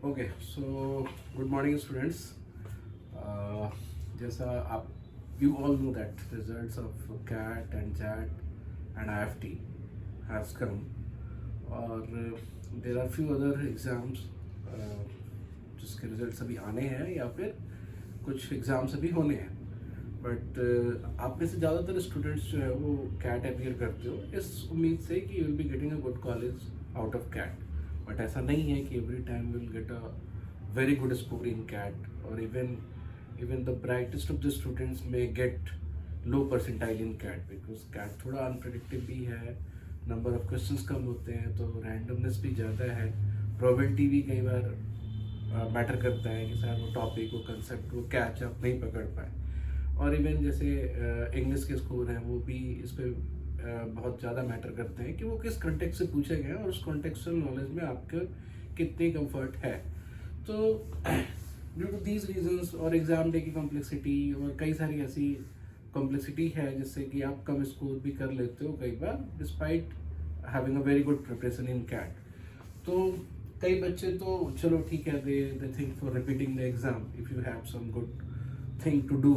Okay so good morning students. जैसा आप you all know that results of CAT and XAT and IFT has come और there are few other exams जिसके results अभी आने हैं या फिर कुछ एग्ज़ाम्स अभी होने हैं। बट आप में से ज़्यादातर स्टूडेंट्स जो है वो कैट अपियर करते हो इस उम्मीद से कि you will be getting a good college out of CAT. But ऐसा नहीं है कि every time will get a very good score in CAT और even the brightest of the students में get low percentile in CAT because CAT थोड़ा unpredictive भी है, number of questions कम होते हैं तो रैंडमनेस भी ज़्यादा है, प्रोबेबिलिटी भी कई बार मैटर करता है कि शायद वो टॉपिक वो कंसेप्ट वो कैच आप नहीं पकड़ पाए। और इवन जैसे इंग्लिश के स्कोर हैं वो भी इस पर बहुत ज़्यादा मैटर करते हैं कि वो किस कॉन्टेक्स्ट से पूछे गए और उस कॉन्टेक्चुअल नॉलेज में आपके कितनी कंफर्ट है। तो ड्यू टू दीज रीजंस और एग्ज़ाम डे की कॉम्प्लेक्सिटी और कई सारी ऐसी कॉम्प्लेक्सिटी है जिससे कि आप कम स्कोर भी कर लेते हो कई बार despite having a very good preparation in CAT. तो कई बच्चे तो चलो ठीक है they think for repeating the exam if you have some good thing to do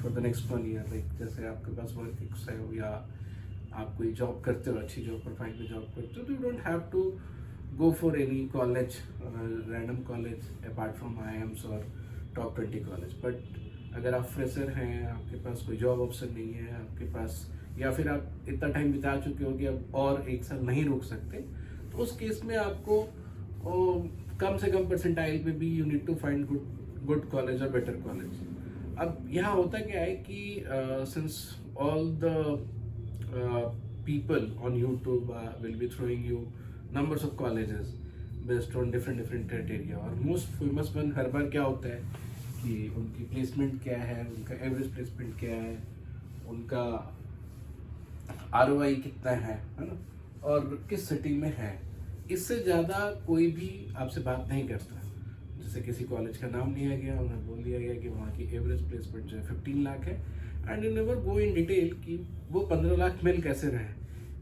for the next 1 year, like जैसे आपके पास वर्क है या आप कोई जॉब करते हो, अच्छी जॉब प्रोफाइल में जॉब करते हो, तो you don't have to go for any college random college apart from IIMs और टॉप 20 कॉलेज। बट अगर आप फ्रेशर हैं, आपके पास कोई जॉब ऑप्शन नहीं है आपके पास, या फिर आप इतना टाइम बिता चुके हो कि अब और 1 साल नहीं रुक सकते, तो उस केस में आपको कम से कम परसेंटाइल पे भी you need to find good college और बेटर कॉलेज। अब यहाँ होता क्या है कि since all the people on YouTube will be throwing you numbers of colleges based on different criteria और most famous one हर बार क्या होता है कि उनकी प्लेसमेंट क्या है, उनका एवरेज प्लेसमेंट क्या है, उनका ROI कितना है ना, और किस सिटी में है। इससे ज़्यादा कोई भी आपसे बात नहीं करता। जैसे किसी कॉलेज का नाम लिया गया, उन्हें बोल दिया गया कि वहाँ की एवरेज प्लेसमेंट जो है 15 लाख है and you never go in detail कि वो 15 लाख मिल कैसे रहे,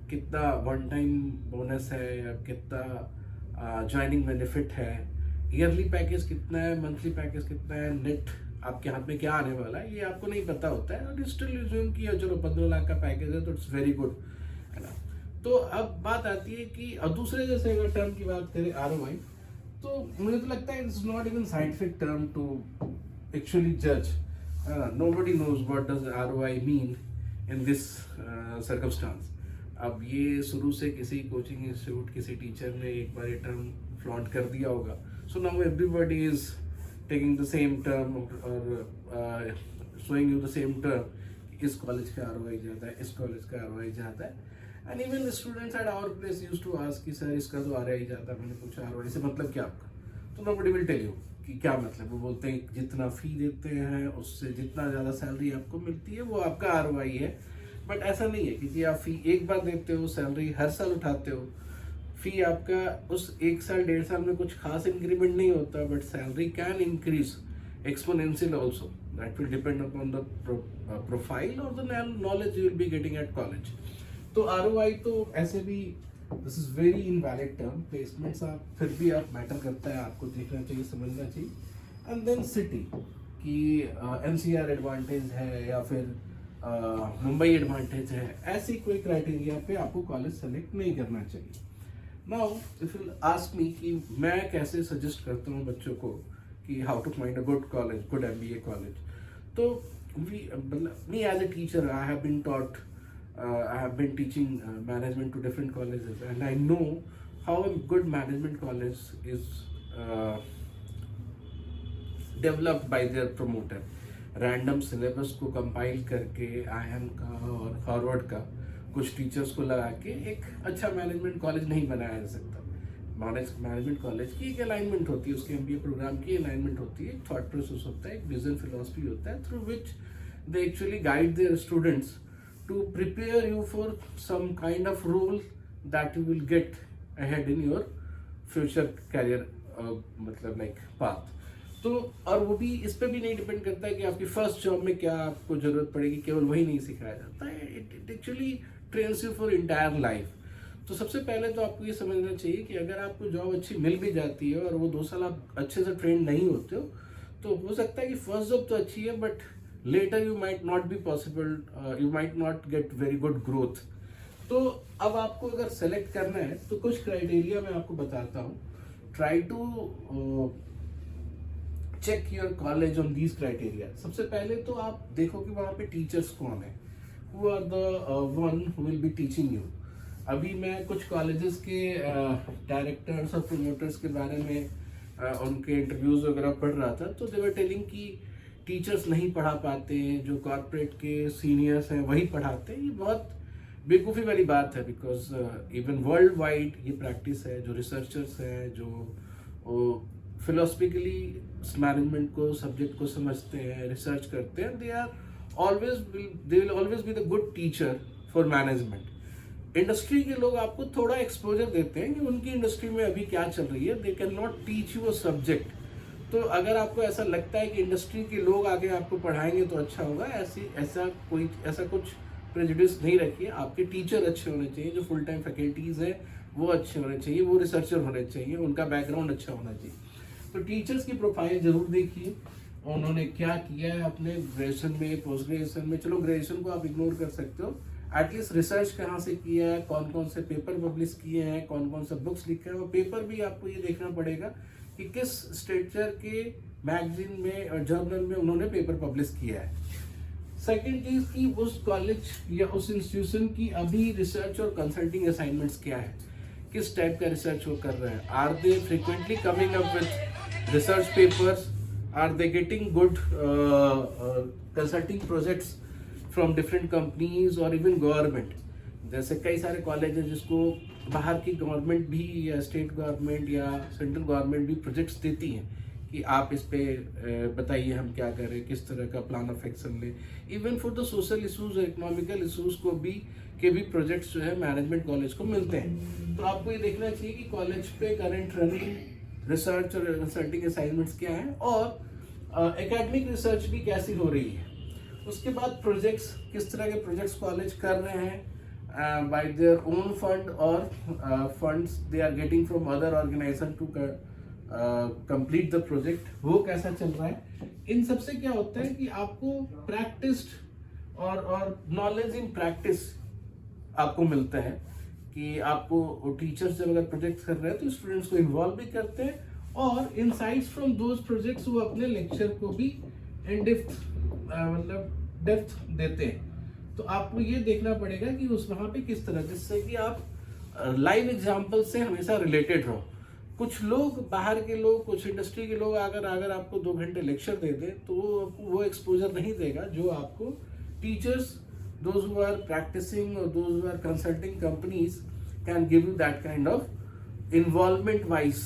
कितना वन टाइम बोनस है या कितना ज्वाइनिंग बेनिफिट है, ईयरली पैकेज कितना है, मंथली पैकेज कितना है, नेट आपके हाथ में क्या आने वाला है, ये आपको नहीं पता होता है और स्टिल यूज्यूम कि चलो 15 लाख का पैकेज है तो इट्स वेरी गुड, है ना। तो अब बात आती है कि दूसरे जैसे अगर टर्म की बात करें ROI, तो मुझे तो लगता है it's not even scientific term to actually जज। Nobody knows what does ROI mean in this circumstance. अब ये शुरू से किसी कोचिंग इंस्टीट्यूट किसी टीचर ने एक बार ये टर्म फ्लॉन्ट कर दिया होगा, so now everybody is taking the same term और showing you the same term, इस कॉलेज का ROI ज़्यादा है, इस कॉलेज का ROI ज़्यादा है। And even students at our place used to ask कि सर इसका तो ROI ज़्यादा है। मैंने पूछा ROI से मतलब क्या आपका, तो nobody will tell you कि क्या मतलब। वो बोलते हैं जितना फी देते हैं उससे जितना ज़्यादा सैलरी आपको मिलती है वो आपका ROI है। बट ऐसा नहीं है कि जी आप फी एक बार देते हो, सैलरी हर साल उठाते हो, फी आपका उस 1 साल 1.5 साल में कुछ खास इंक्रीमेंट नहीं होता, but salary can increase exponential also, that will depend upon the profile और the knowledge you will be getting at college. तो ROI तो ऐसे भी this is very invalid term. Placements आप फिर भी आप मैटर करता है, आपको देखना चाहिए, समझना चाहिए। एंड देन सिटी कि NCR एडवांटेज है या फिर मुंबई एडवांटेज है, ऐसी कोई क्राइटेरिया पे आपको कॉलेज सेलेक्ट नहीं करना चाहिए। Now if you ask me कि मैं कैसे सजेस्ट करता हूँ बच्चों को कि how to find a good college, good MBA college, तो me as a teacher I have been taught I have been teaching management to different colleges and I know how a good management college is developed by their promoter. Random syllabus को compile करके IIM का और Harvard का कुछ teachers को लगा के एक अच्छा मैनेजमेंट कॉलेज नहीं बनाया जा सकता। मैनेजमेंट कॉलेज की एक अलाइनमेंट होती है, उसके MBA प्रोग्राम की अलाइनमेंट होती है, एक थॉट प्रोसेस होता है, एक विजन फिलोसफी होता है, through which they actually guide there students to prepare you for some kind of role that you will get ahead in your future career मतलब like path। तो और वो भी इस पे भी नहीं डिपेंड करता है कि आपकी फर्स्ट जॉब में क्या आपको जरूरत पड़ेगी, केवल वही नहीं सिखाया जाता है, it actually trains you for entire life. तो सबसे पहले तो आपको ये समझना चाहिए कि अगर आपको जॉब अच्छी मिल भी जाती है और वो 2 साल आप अच्छे से ट्रेन नहीं होते हो, तो हो सकता है कि फर्स्ट जॉब तो अच्छी है but later you might not be possible, you might not get very good growth. तो अब आपको अगर सेलेक्ट करना है तो कुछ क्राइटेरिया मैं आपको बताता हूँ। Try to check your college on these criteria. सबसे पहले तो आप देखो कि वहाँ पे टीचर्स कौन है, who are the one who will be teaching you. अभी मैं कुछ कॉलेजेस के डायरेक्टर्स और प्रमोटर्स के बारे में उनके इंटरव्यूज वगैरह पढ़ रहा था, तो दे वर टेलिंग कि टीचर्स नहीं पढ़ा पाते हैं, जो कॉर्पोरेट के सीनियर्स हैं वही पढ़ाते हैं। ये बहुत बेवकूफ़ी वाली बात है, बिकॉज इवन वर्ल्ड वाइड ये प्रैक्टिस है। जो रिसर्चर्स हैं, जो फिलोसफिकली मैनेजमेंट को, सब्जेक्ट को समझते हैं, रिसर्च करते हैं, they will always be the good teacher for management. Industry के लोग आपको थोड़ा एक्सपोजर देते हैं कि उनकी इंडस्ट्री में अभी क्या चल रही है, they can not teach you a subject. तो अगर आपको ऐसा लगता है कि इंडस्ट्री के लोग आगे आपको पढ़ाएंगे तो अच्छा होगा, ऐसा कुछ प्रेजुडिस नहीं रखिए। आपके टीचर अच्छे होने चाहिए, जो फुल टाइम फैकल्टीज हैं वो अच्छे होने चाहिए, वो रिसर्चर होने चाहिए, उनका बैकग्राउंड अच्छा होना चाहिए। तो टीचर्स की प्रोफाइल जरूर देखिए, उन्होंने क्या किया है अपने ग्रेजुएशन में, पोस्ट ग्रेजुएशन में। चलो ग्रेजुएशन को आप इग्नोर कर सकते हो, एटलीस्ट रिसर्च कहाँ से किया है, कौन कौन से पेपर पब्लिश किए हैं, कौन कौन सा बुक्स लिखे हैं। और पेपर भी आपको ये देखना पड़ेगा कि किस स्टेचर के मैगजीन में और जर्नल में उन्होंने पेपर पब्लिश किया है। सेकेंड चीज कि उस कॉलेज या उस इंस्टीट्यूशन की अभी रिसर्च और कंसल्टिंग असाइनमेंट्स क्या है, किस टाइप का रिसर्च वो कर रहे हैं। Are they frequently coming up with research papers, are they getting good consulting projects from different companies और इवन गवर्नमेंट। जैसे कई सारे कॉलेज हैं जिसको बाहर की गवर्नमेंट भी या स्टेट गवर्नमेंट या सेंट्रल गवर्नमेंट भी प्रोजेक्ट्स देती हैं कि आप इस पे बताइए हम क्या करें, किस तरह का प्लान ऑफ एक्शन लें। Even for the social issues और इकोनॉमिकल इशूज को भी प्रोजेक्ट्स जो है मैनेजमेंट कॉलेज को मिलते हैं। तो आपको ये देखना चाहिए कि कॉलेज पे करंट रनिंग रिसर्च और कंसल्टिंग असाइनमेंट्स क्या है और एकेडमिक रिसर्च भी कैसी हो रही है। उसके बाद प्रोजेक्ट्स, किस तरह के प्रोजेक्ट्स कॉलेज कर रहे हैं बाय देयर ओन फंड और funds they are getting from other organisation to complete the project, वो कैसा चल रहा है। इन सबसे क्या होता है कि आपको प्रैक्टिस्ड और नॉलेज इन प्रैक्टिस आपको मिलता है कि आपको टीचर्स जब अगर प्रोजेक्ट कर रहे हैं तो स्टूडेंट्स को इन्वॉल्व भी करते हैं और इनसाइट्स फ्रॉम दोज प्रोजेक्ट्स वो अपने लेक्चर को भी इन डेप्थ देते हैं। तो आपको ये देखना पड़ेगा कि उस वहाँ पे किस तरह, जिससे कि आप लाइव एग्जाम्पल से हमेशा रिलेटेड रहो। कुछ लोग, बाहर के लोग, कुछ इंडस्ट्री के लोग अगर आपको 2 घंटे लेक्चर दे दे तो वो एक्सपोजर नहीं देगा जो आपको teachers, those who are practicing or those who are consulting companies can give you that kind of involvement wise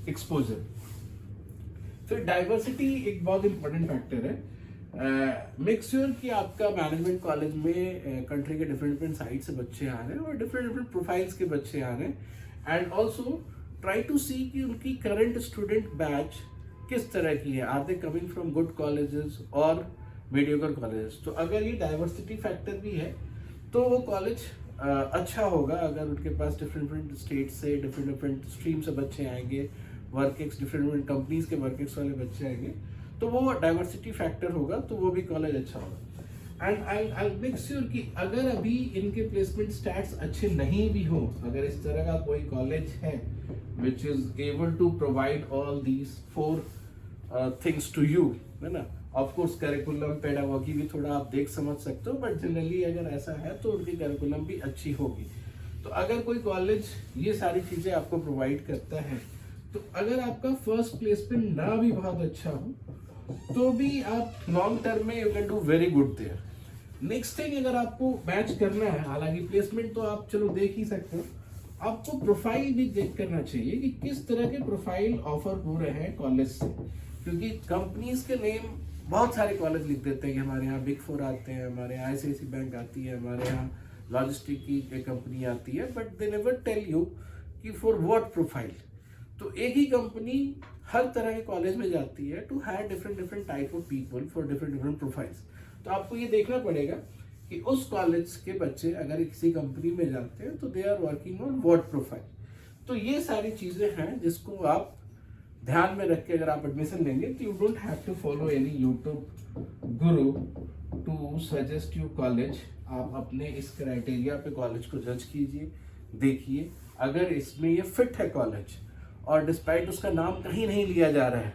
exposure. फिर डाइवर्सिटी एक बहुत इंपॉर्टेंट फैक्टर है। मेक श्योर कि आपका मैनेजमेंट कॉलेज में कंट्री के डिफरेंट साइड से बच्चे आ रहे हैं और डिफरेंट प्रोफाइल्स के बच्चे आ रहे हैं। And also try to see कि उनकी करंट स्टूडेंट बैच किस तरह की है, are they coming from good colleges और मीडियोकर कॉलेजेस। तो अगर ये डाइवर्सिटी फैक्टर भी है तो वो कॉलेज अच्छा होगा। अगर उनके पास डिफरेंट स्टेट से डिफरेंट स्ट्रीम से बच्चे आएंगे, वर्क डिफरेंट कंपनीज के वर्क वाले बच्चे आएंगे, तो वो डाइवर्सिटी फैक्टर होगा, तो वो भी कॉलेज अच्छा होगा। एंड आई मेक श्योर कि अगर अभी इनके प्लेसमेंट स्टैट्स अच्छे नहीं भी हो, अगर इस तरह का कोई कॉलेज है which is able to provide all these 4 things to you, है ना। ऑफ कोर्स करिकुलम, पेडागॉजी भी थोड़ा आप देख समझ सकते हो, बट जनरली अगर ऐसा है तो उनकी करिकुलम भी अच्छी होगी। तो अगर कोई कॉलेज ये सारी चीजें आपको प्रोवाइड करता है, तो अगर आपका फर्स्ट प्लेसमेंट ना भी बहुत अच्छा हो तो भी आप लॉन्ग टर्म में you can do very good there. Next thing, अगर आपको मैच करना है, हालांकि प्लेसमेंट तो आप चलो देख ही सकते हो, आपको प्रोफाइल भी देख करना चाहिए कि किस तरह के प्रोफाइल ऑफर हो रहे हैं कॉलेज से। क्योंकि कंपनीज के नेम बहुत सारे कॉलेज लिख देते हैं कि हमारे यहाँ बिग 4 आते हैं, हमारे यहाँ ICICI बैंक आती है, हमारे यहाँ लॉजिस्टिक की कंपनी आती है, but they never tell you कि फॉर व्हाट प्रोफाइल। तो एक ही कंपनी हर तरह के कॉलेज में जाती है to have different type of people for different profiles. तो आपको ये देखना पड़ेगा कि उस कॉलेज के बच्चे अगर किसी कंपनी में जाते हैं तो they are working on what profile. तो ये सारी चीजें हैं जिसको आप ध्यान में रख के अगर आप एडमिशन लेंगे तो you don't have to follow any YouTube guru to suggest you college. आप अपने इस क्राइटेरिया पे कॉलेज को जज कीजिए, देखिए अगर इसमें ये फिट है कॉलेज और डिस्पाइट उसका नाम कहीं नहीं लिया जा रहा है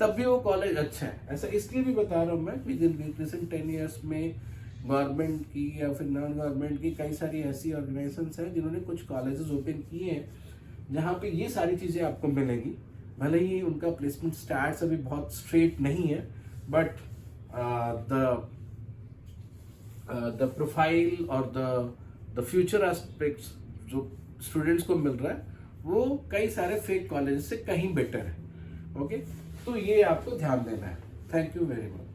तब भी वो कॉलेज अच्छा है। ऐसा इसलिए भी बता रहा हूँ मैं कि रिसेंट 10 ईयर्स में गवर्नमेंट की या फिर नॉन गवर्नमेंट की कई सारी ऐसी ऑर्गेनाइजेशंस हैं जिन्होंने कुछ कॉलेजेस ओपन किए हैं जहाँ पे ये सारी चीज़ें आपको मिलेंगी। भले ही उनका प्लेसमेंट स्टैट्स अभी बहुत स्ट्रेट नहीं है, बट द प्रोफाइल और द फ्यूचर एस्पेक्ट्स जो स्टूडेंट्स को मिल रहा है वो कई सारे फेक कॉलेज से कहीं बेटर है। ओके, तो ये आपको ध्यान देना है। Thank you very much.